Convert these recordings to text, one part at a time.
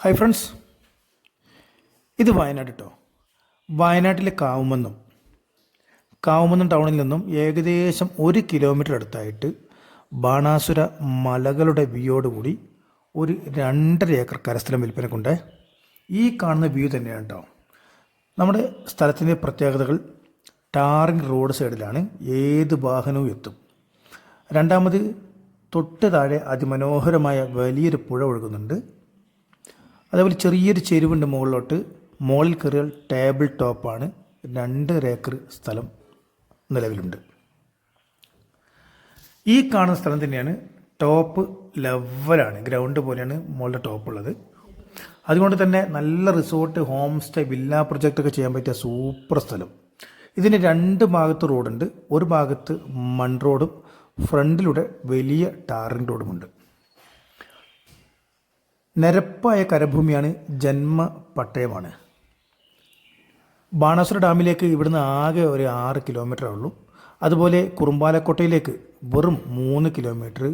Hi friends, ഇത് വയനാട് കേട്ടോ. വയനാട്ടിലെ കാവുമന്നം ടൗണിൽ നിന്നും ഏകദേശം 1 കിലോമീറ്റർ അടുത്തായിട്ട് ബാണാസുര മലകളുടെ വ്യൂയോടുകൂടി ഒരു 2.5 ഏക്കർ കരസ്ഥലം വിൽപ്പനക്കുണ്ട്. ഈ കാണുന്ന വ്യൂ തന്നെയാണ് കേട്ടോ. നമ്മുടെ സ്ഥലത്തിൻ്റെ പ്രത്യേകതകൾ: ടാറിങ് റോഡ് സൈഡിലാണ്, ഏത് വാഹനവും എത്തും. രണ്ടാമത്, തൊട്ട് താഴെ അതിമനോഹരമായ വലിയൊരു പുഴ ഒഴുകുന്നുണ്ട്. അതേപോലെ ചെറിയൊരു ചെരുവുണ്ട് മുകളിലോട്ട്. മുകളിൽ കയറിയാൽ ടേബിൾ ടോപ്പാണ്. 2.5 ഏക്കർ സ്ഥലം നിലവിലുണ്ട്. ഈ കാണുന്ന സ്ഥലം തന്നെയാണ് ടോപ്പ് ലെവലാണ്, ഗ്രൗണ്ട് പോലെയാണ് മുകളിലെ ടോപ്പ് ഉള്ളത്. അതുകൊണ്ട് തന്നെ നല്ല റിസോർട്ട്, ഹോം സ്റ്റേ, വില്ല പ്രൊജക്റ്റൊക്കെ ചെയ്യാൻ പറ്റിയ സൂപ്പർ സ്ഥലം. ഇതിന് 2 ഭാഗത്ത് റോഡുണ്ട്. ഒരു ഭാഗത്ത് മൺ റോഡും ഫ്രണ്ടിലൂടെ വലിയ ടാറിങ് റോഡുമുണ്ട്. നിരപ്പായ കരഭൂമിയാണ്, ജന്മ പട്ടയമാണ്. ബാണാസുര ഡാമിലേക്ക് ഇവിടുന്ന് ആകെ ഒരു 6 കിലോമീറ്റർ ഉള്ളൂ. അതുപോലെ കുറുമ്പാലക്കോട്ടയിലേക്ക് വെറും 3 കിലോമീറ്റർ,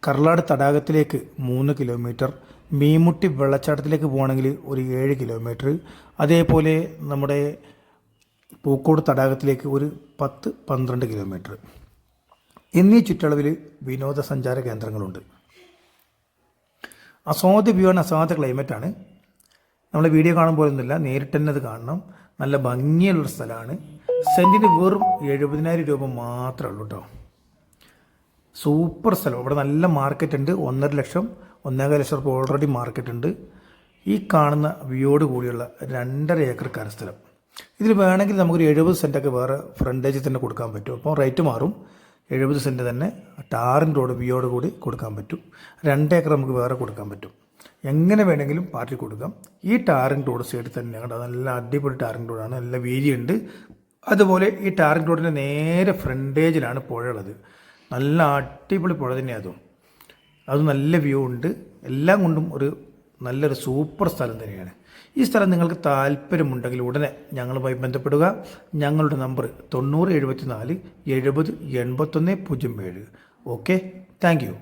കർലാട് തടാകത്തിലേക്ക് 3 കിലോമീറ്റർ, മീൻമുട്ടി വെള്ളച്ചാട്ടത്തിലേക്ക് പോകണമെങ്കിൽ ഒരു 7 കിലോമീറ്റർ, അതേപോലെ നമ്മുടെ പൂക്കോട് തടാകത്തിലേക്ക് ഒരു 10-12 കിലോമീറ്റർ എന്നീ ചുറ്റളവിൽ വിനോദസഞ്ചാര കേന്ദ്രങ്ങളുണ്ട്. അസാധ്യ വ്യൂ ആണ്, അസാധ്യ ക്ലൈമറ്റാണ്. നമ്മൾ വീഡിയോ കാണുമ്പോഴൊന്നുമില്ല, നേരിട്ട് തന്നെ അത് കാണണം. നല്ല ഭംഗിയുള്ളൊരു സ്ഥലമാണ്. സെൻറ്റിന് വെറും 70,000 രൂപ മാത്രമേ ഉള്ളൂ കേട്ടോ. സൂപ്പർ സ്ഥലം. ഇവിടെ നല്ല മാർക്കറ്റ് ഉണ്ട്. 1.5 ലക്ഷം 1.25 ലക്ഷം രൂപ ഓൾറെഡി മാർക്കറ്റ് ഉണ്ട്. ഈ കാണുന്ന വ്യൂയോട് കൂടിയുള്ള 2.5 ഏക്കർ കരസ്ഥലം. ഇതിൽ വേണമെങ്കിൽ നമുക്കൊരു 70 സെൻറ്റൊക്കെ വേറെ ഫ്രണ്ടേജിൽ തന്നെ കൊടുക്കാൻ പറ്റും. അപ്പോൾ റേറ്റ് മാറും. 70 സെൻറ്റ് തന്നെ ടാറിൻ റോഡ് വ്യൂയോട് കൂടി കൊടുക്കാൻ പറ്റും. 2 ഏക്കർ നമുക്ക് വേറെ കൊടുക്കാൻ പറ്റും. എങ്ങനെ വേണമെങ്കിലും പാർട്ടി കൊടുക്കാം. ഈ ടാറിൻ റോഡ് സൈഡിൽ തന്നെ കണ്ടോ, നല്ല അടിപൊളി ടാറിൻ റോഡാണ്, നല്ല വീതിയുണ്ട്. അതുപോലെ ഈ ടാറിൻ റോഡിൻ്റെ നേരെ ഫ്രണ്ടേജിലാണ് പുഴ ഉള്ളത്. നല്ല അടിപൊളി പുഴ തന്നെയാണ് അത് നല്ല വ്യൂ ഉണ്ട്. എല്ലാം കൊണ്ടും ഒരു നല്ലൊരു സൂപ്പർ സ്ഥലം തന്നെയാണ്. ഈ സ്ഥലം നിങ്ങൾക്ക് താല്പര്യമുണ്ടെങ്കിൽ ഉടനെ ഞങ്ങളുമായി ബന്ധപ്പെടുക. ഞങ്ങളുടെ നമ്പർ 9074 70 81 07. Okay, thank you.